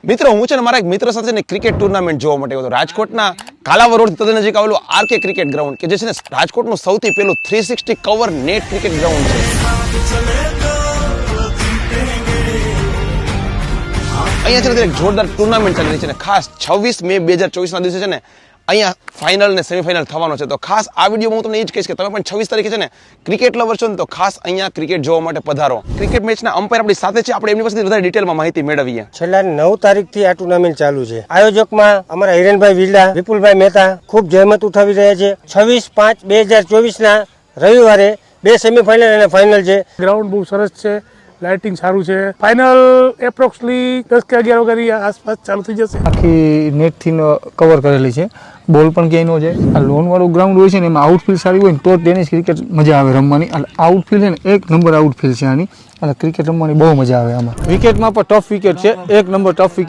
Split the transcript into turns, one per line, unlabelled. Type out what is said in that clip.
મિત્રો હું છે ને મારા એક મિત્ર સાથે ને ક્રિકેટ ટુર્નામેન્ટ જોવા માટે ગયો હતો રાજકોટના કાલાવડ રોડ તદ્દન નજીક આવેલું આરકે ક્રિકેટ ગ્રાઉન્ડ કે જે છે ને રાજકોટનું સૌથી પહેલું 360 કવર નેટ ક્રિકેટ ગ્રાઉન્ડ છે। અહીંયા છે ને એક જોરદાર ટુર્નામેન્ટ ચાલી રહી છે ને ખાસ 26 મે 2024 ના દિવસે છે ને અહીંયા ફાઇનલ ને સેમીફાઇનલ થવાનો છે। તો ખાસ આ વિડીયોમાં હું તમને એ જ કહીશ કે તમે પણ 26 તારીખે છે ને ક્રિકેટ લવર છો ને તો ખાસ અહીંયા ક્રિકેટ જોવા માટે પધારો। ક્રિકેટ મેચના અમ્પાયર આપણી સાથે છે, આપણે એમની પાસેથી વધારે ડિટેલમાં માહિતી મેળવીએ।
છેલ્લા 9 તારીખથી આ ટુર્નામેન્ટ ચાલુ છે। આયોજકમાં અમારા હિરેનભાઈ વિરલા, વિપુલભાઈ મહેતા ખૂબ જહેમત ઉઠાવી રહ્યા છે। 26/5/2024 ના રવિવારે 2 સેમીફાઇનલ અને ફાઇનલ છે।
ગ્રાઉન્ડ બહુ સરસ છે, લાઇટિંગ સારું છે। ફાઇનલ એપ્રોક્સલી 10 કે 11 વાગ્યા આસપાસ ચાલુ થઈ જશે।
આખી નેટથી કવર કરેલી છે, બોલ પણ ક્યાંય ન જાય। આ લોન વાળું ગ્રાઉન્ડ હોય છે ને એમાં આઉટફિલ્ડ સારી હોય ને તો ટેનિસ ક્રિકેટ મજા આવે રમવાની। એટલે આઉટફિલ્ડ છે ને એક નંબર આઉટફિલ્ડ છે આની, અને ક્રિકેટ રમવાની બહુ મજા આવે આમાં। વિકેટમાં પણ ટફ વિકેટ છે, એક નંબર ટફ વિકેટ।